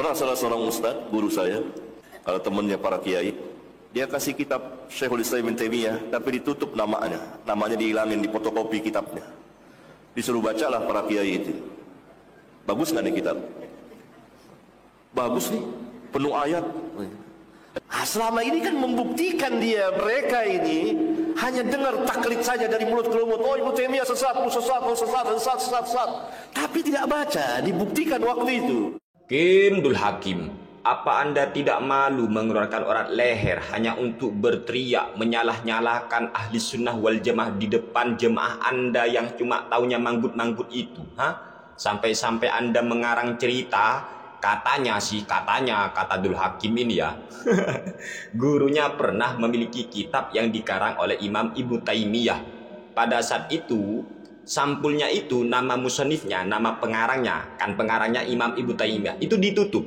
Pernah salah seorang ustaz, guru saya, ada temannya para kiai, dia kasih kitab Syekhul Islam Ibnu Taimiyah, tapi ditutup namanya. Namanya dihilangin, di fotokopi kitabnya. Disuruh bacalah para kiai itu. Bagus nggak nih kitab? Bagus nih, penuh ayat. Selama ini kan membuktikan mereka ini hanya dengar taklid saja dari mulut ke mulut. Oh, Ibnu Taimiyah sesat. Tapi tidak baca, dibuktikan waktu itu. Dul Hakim, apa Anda tidak malu mengeluarkan urat leher hanya untuk berteriak menyalah-nyalahkan ahli sunnah wal jamaah di depan jemaah Anda yang cuma taunya manggut-manggut itu? Sampai-sampai Anda mengarang cerita, katanya kata Dul Hakim ini ya. Gurunya pernah memiliki kitab yang dikarang oleh Imam Ibnu Taimiyah. Pada saat itu sampulnya itu, nama musonifnya, nama pengarangnya, kan pengarangnya Imam Ibnu Taimiyah, itu ditutup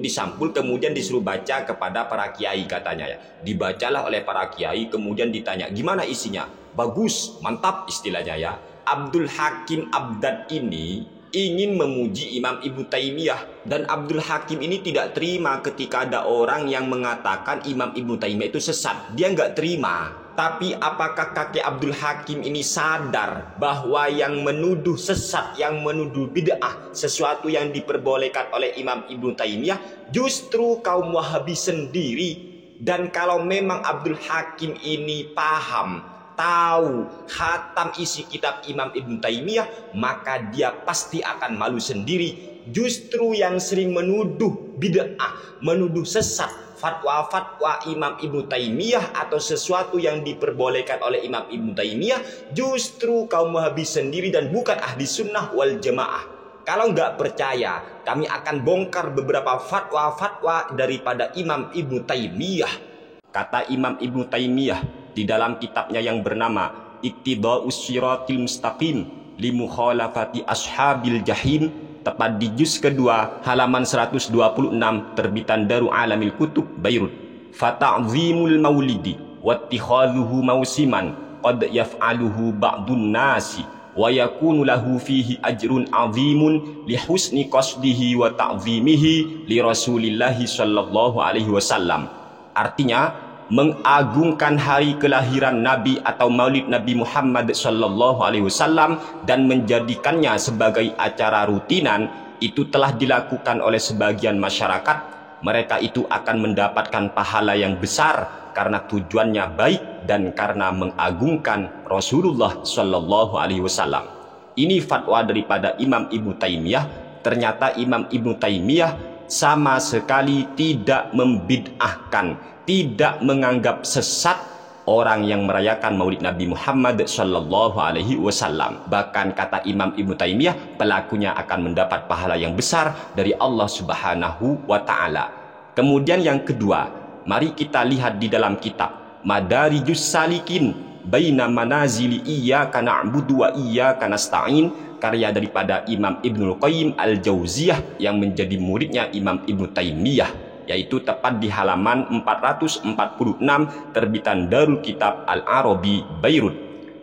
disampul, kemudian disuruh baca kepada para kiai katanya ya. Dibacalah oleh para kiai, kemudian ditanya gimana isinya. Bagus, mantap istilahnya ya. Abdul Hakim Abdad ini ingin memuji Imam Ibnu Taimiyah, dan Abdul Hakim ini tidak terima ketika ada orang yang mengatakan Imam Ibnu Taimiyah itu sesat. Dia nggak terima. Tapi apakah kakek Abdul Hakim ini sadar bahwa yang menuduh sesat, yang menuduh bid'ah, sesuatu yang diperbolehkan oleh Imam Ibnu Taimiyah, justru kaum Wahabi sendiri? Dan kalau memang Abdul Hakim ini paham, tahu, khatam isi kitab Imam Ibnu Taimiyah, maka dia pasti akan malu sendiri. Justru yang sering menuduh bid'ah, menuduh sesat, fatwa-fatwa Imam Ibnu Taimiyah atau sesuatu yang diperbolehkan oleh Imam Ibnu Taimiyah, justru kaum Wahabi sendiri dan bukan ahli sunnah wal jamaah. Kalau nggak percaya, kami akan bongkar beberapa fatwa-fatwa daripada Imam Ibnu Taimiyah. Kata Imam Ibnu Taimiyah di dalam kitabnya yang bernama Ittiba'us Shiratil Mustaqim li mukhalafati ashabil jahim, tepat di juz kedua halaman 126, terbitan Darul Alamil Kutub Beirut. Fata'zimul maulidi wattikhadhuhu mausiman qad yaf'aluhu ba'dun nasi wa yakunu lahu fihi ajrun 'azimun li husni qasdihi wa ta'zimihi li Rasulillahi sallallahu alaihi wasallam. Artinya, mengagungkan hari kelahiran Nabi atau Maulid Nabi Muhammad sallallahu alaihi wasallam dan menjadikannya sebagai acara rutinan itu telah dilakukan oleh sebagian masyarakat. Mereka itu akan mendapatkan pahala yang besar karena tujuannya baik dan karena mengagungkan Rasulullah sallallahu alaihi wasallam. Ini fatwa daripada Imam Ibnu Taimiyah. Ternyata Imam Ibnu Taimiyah sama sekali tidak membid'ahkan, tidak menganggap sesat orang yang merayakan Maulid Nabi Muhammad sallallahu alaihi wasallam. Bahkan kata Imam Ibnu Taimiyah, pelakunya akan mendapat pahala yang besar dari Allah Subhanahu wa taala. Kemudian yang kedua, mari kita lihat di dalam kitab Madarijus Salikin Baina Manazili Iyyaka Na'budu wa Iyyaka Nasta'in, karya daripada Imam Ibnul Qayyim Al-Jauziyah yang menjadi muridnya Imam Ibnu Taimiyah, yaitu tepat di halaman 446, terbitan Darul Kitab Al-Arabi Beirut.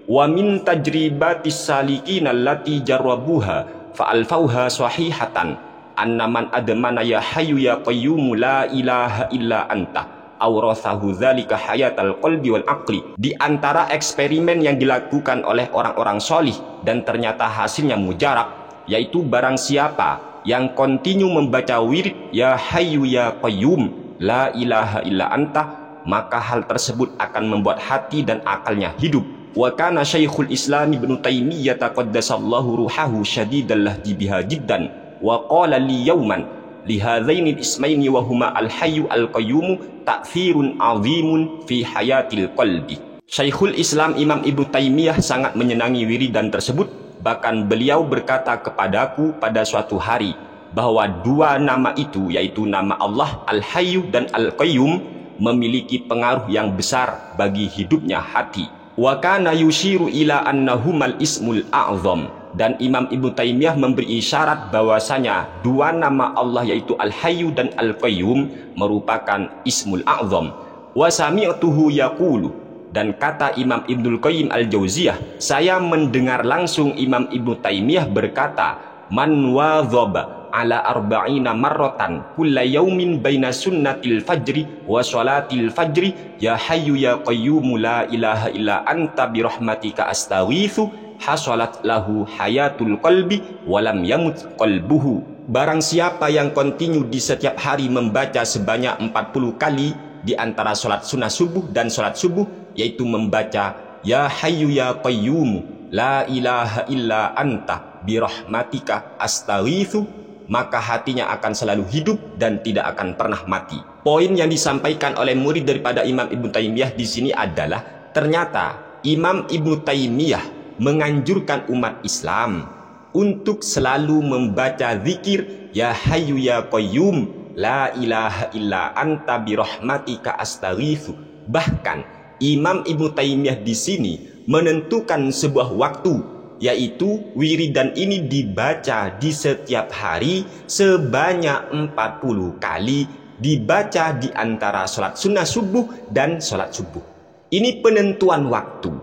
Wa min tajribatis salikin allati jarrabuha fa alfauha sahihatan anna man admana ya hayyu ya qayyum la ilaha illa anta awrathahu dzalika hayatal qalbi wal aqli. Di antara eksperimen yang dilakukan oleh orang-orang solih dan ternyata hasilnya mujarab, yaitu barang siapa yang kontinu membaca wirid ya hayyu ya qayyum la ilaha illa anta, maka hal tersebut akan membuat hati dan akalnya hidup. Wa kana Syekhul Islam Ibnu Taimiyah taqaddasallahu ruhahu syadidal lahji biha jiddan wa qala li yauman lihadzainil ismaini wa huma al-hayyu al-qayyum ta'thirun 'azimun fi hayatil qalbi. Syekhul Islam Imam Ibnu Taimiyah sangat menyenangi wiridan tersebut. Bahkan beliau berkata kepadaku pada suatu hari bahwa dua nama itu, yaitu nama Allah Al-Hayyu dan Al-Qayyum, memiliki pengaruh yang besar bagi hidupnya hati. Wa kana yushiru ila annahumal ismul a'zam, dan Imam Ibnu Taimiyah memberi isyarat bahwasanya dua nama Allah yaitu Al-Hayyu dan Al-Qayyum merupakan ismul a'zam. Wa sami'tuhu yaqulu, dan kata Imam Ibnul Qayyim Al-Jauziyah, saya mendengar langsung Imam Ibnu Taimiyah berkata, man wadhaba ala arba'ina marratan kulla yaumin baina sunnatil fajri wa sholatil fajri ya hayyu ya qayyumu la ilaha illa anta birahmatika astaghitsu hasalat lahu hayatul qalbi walam yamut qalbuhu. Barang siapa yang kontinu di setiap hari membaca sebanyak 40 kali di antara sholat sunnah subuh dan sholat subuh, yaitu membaca ya hayyu ya qayyumu la ilaha illa anta birahmatika astaghitsu, maka hatinya akan selalu hidup dan tidak akan pernah mati. Poin yang disampaikan oleh murid daripada Imam Ibnu Taimiyah di sini adalah ternyata Imam Ibnu Taimiyah menganjurkan umat Islam untuk selalu membaca zikir ya hayyu ya qayyum la ilaha illa anta birahmatika astaghitsu. Bahkan Imam Ibnu Taimiyah di sini menentukan sebuah waktu, yaitu wiridan ini dibaca di setiap hari sebanyak 40 kali, dibaca di antara sholat sunnah subuh dan sholat subuh. Ini penentuan waktu.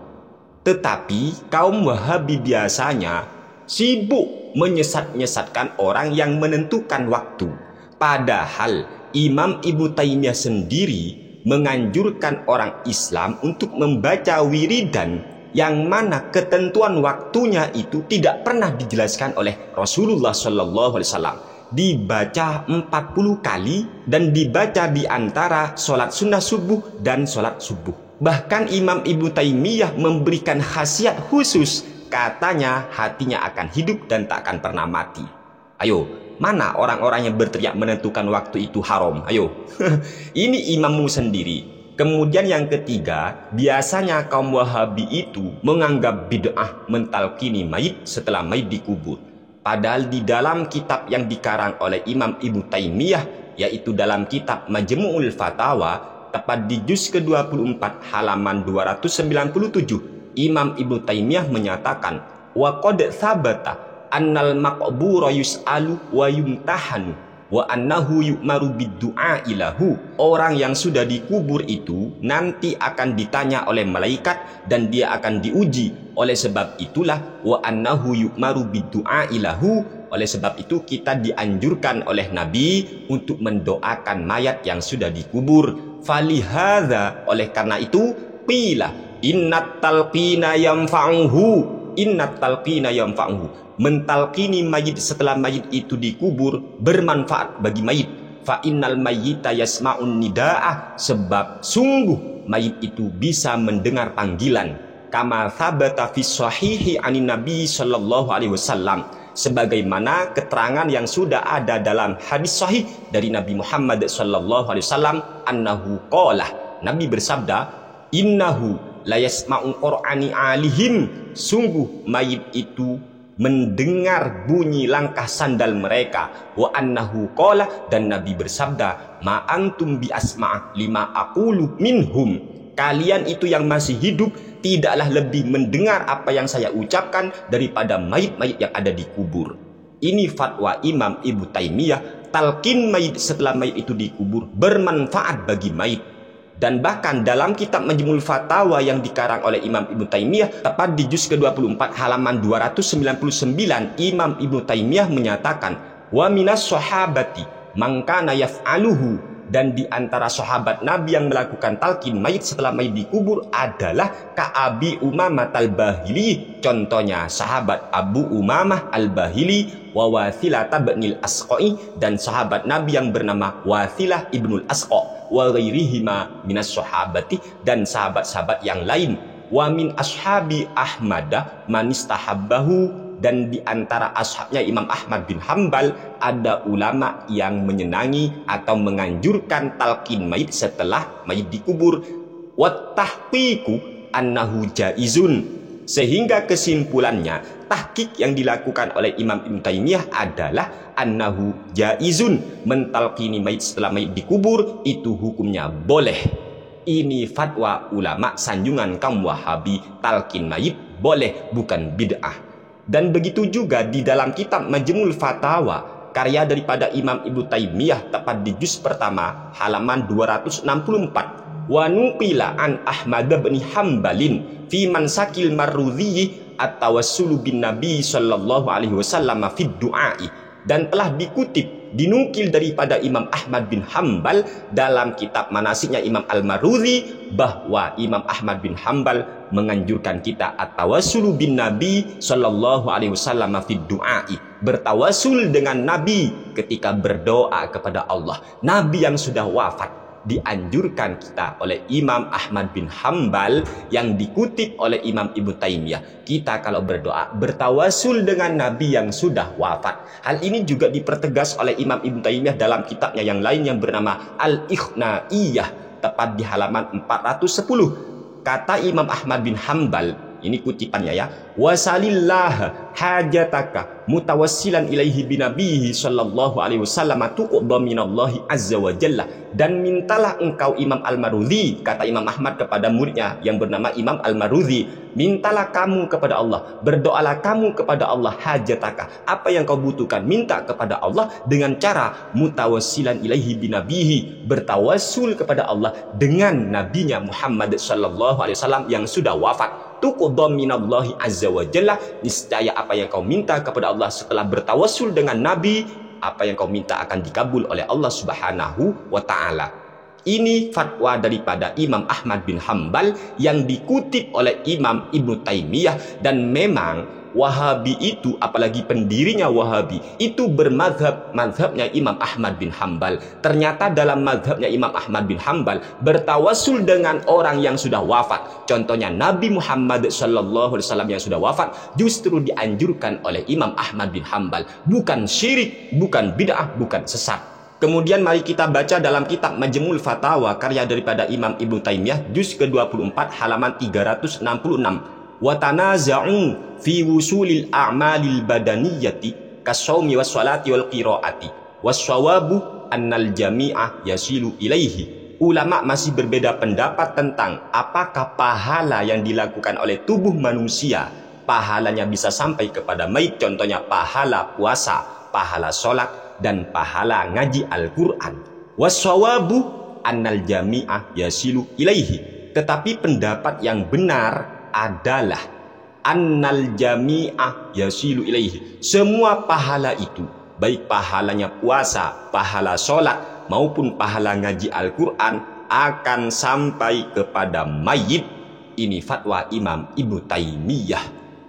Tetapi kaum Wahabi biasanya sibuk menyesat-nyesatkan orang yang menentukan waktu. Padahal Imam Ibnu Taimiyah sendiri menganjurkan orang Islam untuk membaca wiridan yang mana ketentuan waktunya itu tidak pernah dijelaskan oleh Rasulullah Shallallahu Alaihi Wasallam. Dibaca 40 kali dan dibaca di antara sholat sunnah subuh dan sholat subuh. Bahkan Imam Ibnu Taimiyah memberikan khasiat khusus, katanya hatinya akan hidup dan tak akan pernah mati. Ayo, mana orang-orang yang berteriak menentukan waktu itu haram? Ayo, ini imammu sendiri. Kemudian yang ketiga, biasanya kaum Wahabi itu menganggap bid'ah mentalkini mayit setelah mayit dikubur. Padahal di dalam kitab yang dikarang oleh Imam Ibnu Taimiyah, yaitu dalam kitab Majmu'ul Fatawa, tepat di juz ke-24 halaman 297, Imam Ibnu Taimiyah menyatakan, wa qad thabata annal maqbura yus'alu wa yumtahanu wa annahu yu'maru bid-du'a ilahu. Orang yang sudah dikubur itu nanti akan ditanya oleh malaikat dan dia akan diuji. Oleh sebab itulah wa annahu yu'maru bid-du'a ilahu, oleh sebab itu kita dianjurkan oleh Nabi untuk mendoakan mayat yang sudah dikubur. Falihadza, oleh karena itu qila innat talqina yanfa'uhu, innat talqina yanfa'uhu, mentalkini mayit setelah mayit itu dikubur bermanfaat bagi mayit. Fa innal mayyita yasma'un nida'a, sebab sungguh mayit itu bisa mendengar panggilan. Kama thabata fi sahihi anin nabi sallallahu alaihi wasallam, sebagaimana keterangan yang sudah ada dalam hadis sahih dari Nabi Muhammad sallallahu alaihi wasallam, annahu qala, Nabi bersabda, innahu la yasma'u qur'ani alihim, sungguh mayit itu mendengar bunyi langkah sandal mereka. Wa annahu qala, dan Nabi bersabda, ma antum bi asma' lima aqulu minhum, kalian itu yang masih hidup tidaklah lebih mendengar apa yang saya ucapkan daripada mayit-mayit yang ada di kubur. Ini fatwa Imam Ibnu Taimiyah, talqin mayit setelah mayit itu dikubur bermanfaat bagi mayit. Dan bahkan dalam kitab Majmu'ul Fatawa yang dikarang oleh Imam Ibnu Taimiyah, tepat di juz ke-24 halaman 299, Imam Ibnu Taimiyah menyatakan, wa minas sahabati man kana yaf'aluhu, dan di antara sahabat Nabi yang melakukan talqin mayit setelah mayit dikubur adalah Ka'abi Umamah al-Bahili, contohnya sahabat Abu Umamah al-Bahili, wa Wathilah ibnul Asqa'i, dan sahabat Nabi yang bernama Wathilah ibnul Asqa', wa ghairihima minas sahabati, dan sahabat-sahabat yang lain. Wa min ashabi Ahmada man istahabbahu, dan di antara ashabnya Imam Ahmad bin Hambal ada ulama yang menyenangi atau menganjurkan talqin mayit setelah mayit dikubur. Wa tahqiqu annahu jaizun, sehingga kesimpulannya tahqiq yang dilakukan oleh Imam Ibnu Taimiyah adalah annahu jaizun, mentalqini mayit setelah mayit dikubur itu hukumnya boleh. Ini fatwa ulama sanjungan kaum Wahabi, talqin mayit boleh, bukan bid'ah. Dan begitu juga di dalam kitab Majmu'ul Fatawa, karya daripada Imam Ibnu Taimiyah, tepat di juz pertama halaman 264, wa nuqila an Ahmad bin Hambalin fi mansakil marudhi at-tawassulu bin Nabi sallallahu alaihi wasallam fid du'ai, dan telah dinukil daripada Imam Ahmad bin Hambal dalam kitab manasiknya Imam Al-Marudhi, bahwa Imam Ahmad bin Hambal menganjurkan kita at-tawassulu bin Nabi sallallahu alaihi wasallam fi du'ai, bertawasul dengan Nabi ketika berdoa kepada Allah. Nabi yang sudah wafat dianjurkan kita oleh Imam Ahmad bin Hambal yang dikutip oleh Imam Ibnu Taimiyah. Kita kalau berdoa bertawasul dengan Nabi yang sudah wafat. Hal ini juga dipertegas oleh Imam Ibnu Taimiyah dalam kitabnya yang lain yang bernama Al-Ikhnaiyah, tepat di halaman 410. Kata Imam Ahmad bin Hambal, ini kutipannya ya, wasalillah hajataka mutawassilan ilaihi binabihi sallallahu alaihi wasallam tuqda minallahi azza wa jalla, dan mintalah engkau Imam Al-Marudhi, kata Imam Ahmad kepada muridnya yang bernama Imam Al-Marudhi, mintalah kamu kepada Allah, berdoalah kamu kepada Allah, hajataka, apa yang kau butuhkan minta kepada Allah dengan cara mutawassilan ilaihi binabihi, bertawassul kepada Allah dengan nabinya Muhammad sallallahu alaihi wasallam yang sudah wafat. Tuqda minallahi azza wa jalla, niscaya apa yang kau minta kepada Allah setelah bertawassul dengan Nabi, apa yang kau minta akan dikabul oleh Allah Subhanahu wa taala. Ini fatwa daripada Imam Ahmad bin Hambal yang dikutip oleh Imam Ibnu Taimiyah, dan memang Wahabi itu, apalagi pendirinya Wahabi itu madhabnya Imam Ahmad bin Hambal. Ternyata dalam madhabnya Imam Ahmad bin Hambal bertawasul dengan orang yang sudah wafat, contohnya Nabi Muhammad sallallahu alaihi wasallam yang sudah wafat, justru dianjurkan oleh Imam Ahmad bin Hambal. Bukan syirik, bukan bid'ah, bukan sesat. Kemudian mari kita baca dalam kitab Majmu'ul Fatawa karya daripada Imam Ibnu Taimiyah juz ke-24 halaman 366. Wa tanaza'u fi wusulil a'malil badaniyati kasawmi was salati wal qiraati was sawabu annal jami'ah yasilu ilaihi. Ulama masih berbeda pendapat tentang apakah pahala yang dilakukan oleh tubuh manusia pahalanya bisa sampai kepada mayit, contohnya pahala puasa, pahala sholat, dan pahala ngaji Al-Quran. Was sawabu annal jami'ah yasilu ilaihi. Tetapi pendapat yang benar adalah annal jami'ah yasilu ilaihi, semua pahala itu, baik pahalanya puasa, pahala sholat, maupun pahala ngaji Al-Quran, akan sampai kepada mayit. Ini fatwa Imam Ibnu Taimiyah.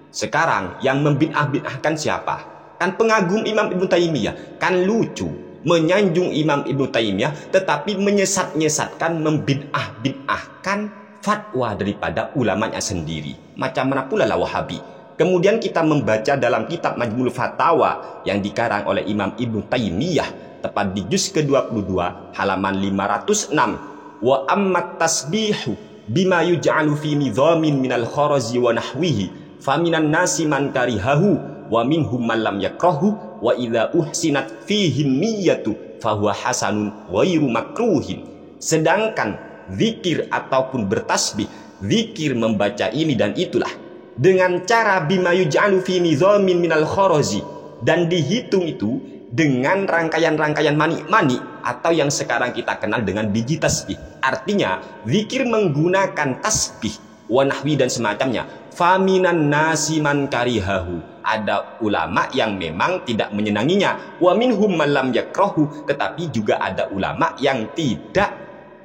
Sekarang yang membid'ah-bid'ahkan siapa? Kan pengagum Imam Ibnu Taimiyah. Kan lucu, menyanjung Imam Ibnu Taimiyah tetapi menyesat-nyesatkan, membid'ah-bid'ahkan fatwa daripada ulamanya sendiri. Macam mana pula lah Wahabi. Kemudian kita membaca dalam kitab Majmu'ul Fatawa yang dikarang oleh Imam Ibnu Taimiyah, tepat di juz ke-22 halaman 506. Wa ammat tasbihu bima yuj'alu fi nidhamin minal kharazi wa nahwihi faminan nasi man karihahu wa minhum man lam yakrahu wa idza uhsinat fihi niyyatu fahuwa hasanun ghairu makruhin. Sedangkan zikir ataupun bertasbih, zikir membaca ini dan itulah dengan cara bima yuj'alu fi nidhamin minal kharazi, dan dihitung itu dengan rangkaian-rangkaian manik-manik atau yang sekarang kita kenal dengan biji tasbih. Artinya zikir menggunakan tasbih, wanahwi dan semacamnya. Faminan nasi man karihahu, ada ulama yang memang tidak menyenanginya. Wa minhum man lam yakrahu, tetapi juga ada ulama yang tidak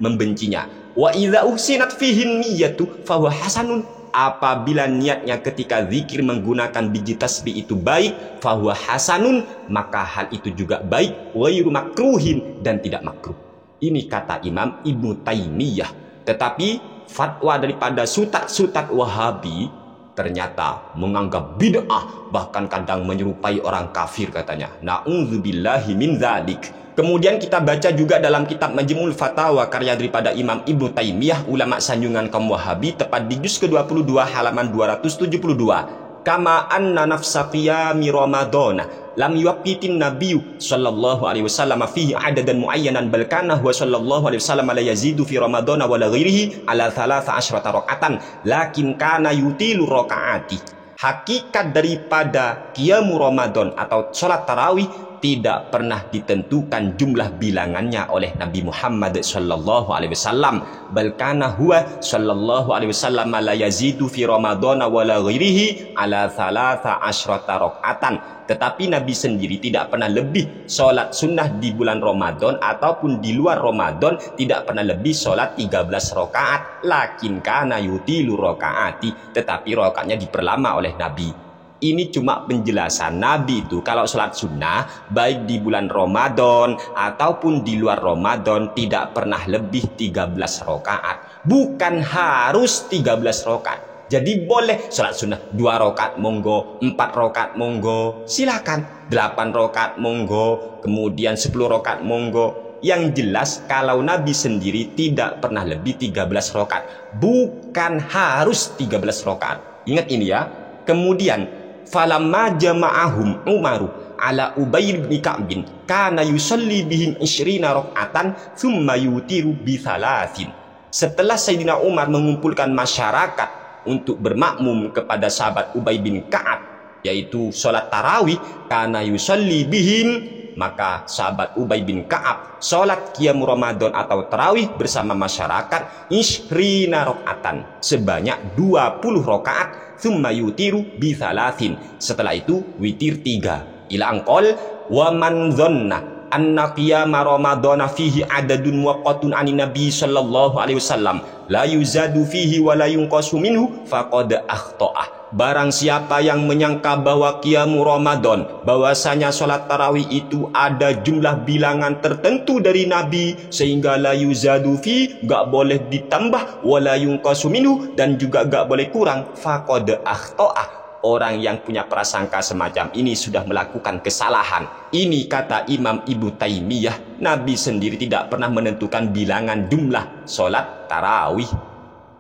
membencinya. Wa idza uhsinat fihi niyyatu fa huwa hasanun, apabila niatnya ketika zikir menggunakan biji tasbih itu baik, fa huwa hasanun, maka hal itu juga baik, ghairu makruhin, dan tidak makruh. Ini kata Imam Ibnu Taimiyah. Tetapi fatwa daripada sutat-sutat Wahabi ternyata menganggap bid'ah, bahkan kadang menyerupai orang kafir katanya. Na'udzubillahi min dzalik. Kemudian kita baca juga dalam kitab Majmu'ul Fatawa karya daripada Imam Ibnu Taimiyah, ulama sanjungan kaum Wahabi, tepat di juz ke-22 halaman 272. Kama anna nafsa qiyami ramadhana lam yuqitin nabiyyu sallallahu alaihi wasallam fihi adadan muayyanan bal kana huwa sallallahu alaihi wasallam la yazidu fi ramadhana wa la ghairihi ala 13 raka'atan lakin kana yutilu raka'ati. Hakikat daripada qiyamu Ramadan atau sholat tarawih tidak pernah ditentukan jumlah bilangannya oleh Nabi Muhammad sallallahu alaihi wasallam. Bal kana huwa sallallahu alaihi wasallam la yazidu fi ramadhana wala ghairihi ala 13 rakaatan. Tetapi Nabi sendiri tidak pernah lebih sholat sunnah di bulan Ramadan ataupun di luar Ramadan, tidak pernah lebih sholat 13 rakaat. Lakin kana yutilu rakaati, tetapi rakaatnya diperlama oleh Nabi. Ini cuma penjelasan Nabi itu kalau sholat sunnah baik di bulan Ramadan ataupun di luar Ramadan tidak pernah lebih 13 rakaat. Bukan harus 13 rakaat. Jadi boleh sholat sunnah 2 rakaat monggo, 4 rakaat monggo, silakan. 8 rakaat monggo, kemudian 10 rakaat monggo. Yang jelas kalau Nabi sendiri tidak pernah lebih 13 rakaat. Bukan harus 13 rakaat. Ingat ini ya. Kemudian falamma jama'ahum Umaru ala Ubay bin Ka'bin kana yusalli bihim 20 rakaatan thumma yutiru bi 3. Setelah Sayyidina Umar mengumpulkan masyarakat untuk bermakmum kepada sahabat Ubay bin Ka'ab, yaitu sholat tarawih, kana yusalli bihim, maka sahabat Ubay bin Ka'ab sholat qiyam Ramadan atau tarawih bersama masyarakat 20 rakaatan, sebanyak 20 rakaat. Thumma yutiru bi 3. Setelah itu witir 3. Ila angqol wa man dhanna anna qiyama ramadhana fihi adadun waqatun anin nabi sallallahu alaihi wasallam la yuzadu fihi wa la yunqasu minhu faqad akhta'ah. Barang siapa yang menyangka bahwa qiyamu Ramadan, bahwasanya sholat tarawih itu ada jumlah bilangan tertentu dari Nabi sehingga la yuzadu fi, gak boleh ditambah, wala yunqasu minhu, dan juga gak boleh kurang, faqad akhta'ah. Orang yang punya prasangka semacam ini sudah melakukan kesalahan. Ini kata Imam Ibnu Taimiyah. Nabi sendiri tidak pernah menentukan bilangan jumlah sholat tarawih.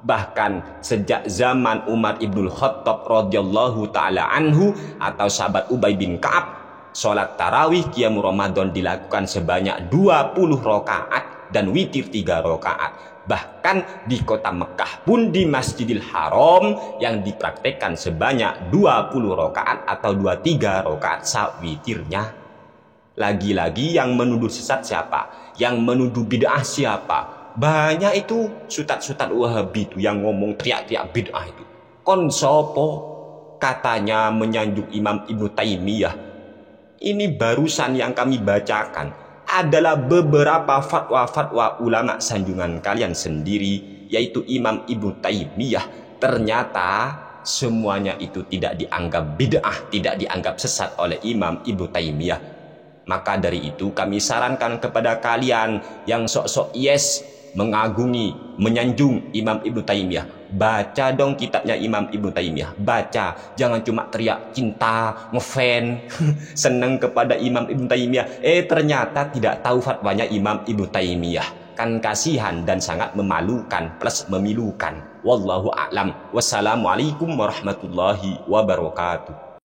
Bahkan sejak zaman Umar ibnul Khattab radhiyallahu ta'ala anhu atau sahabat Ubay bin Ka'ab, sholat tarawih qiyam Ramadan dilakukan sebanyak 20 rakaat dan witir 3 rakaat. Bahkan di kota Mekah pun di Masjidil Haram yang dipraktekkan sebanyak 20 rakaat atau 23 rakaat saat witirnya. Lagi-lagi yang menuduh sesat siapa? Yang menuduh bid'ah siapa? Banyak itu sutat-sutat Wahabi itu yang ngomong teriak-teriak bid'ah itu. Kon sopo katanya menyanjung Imam Ibnu Taimiyah. Ini barusan yang kami bacakan adalah beberapa fatwa-fatwa ulama sanjungan kalian sendiri, yaitu Imam Ibnu Taimiyah. Ternyata semuanya itu tidak dianggap bid'ah, tidak dianggap sesat oleh Imam Ibnu Taimiyah. Maka dari itu kami sarankan kepada kalian yang sok-sok yes mengagungi, menyanjung Imam Ibnu Taimiyah, baca dong kitabnya Imam Ibnu Taimiyah. Baca, jangan cuma teriak cinta, ngefan, seneng kepada Imam Ibnu Taimiyah. Ternyata tidak tahu fatwanya Imam Ibnu Taimiyah. Kan kasihan dan sangat memalukan plus memilukan. Wallahu a'lam. Wassalamualaikum warahmatullahi wabarakatuh.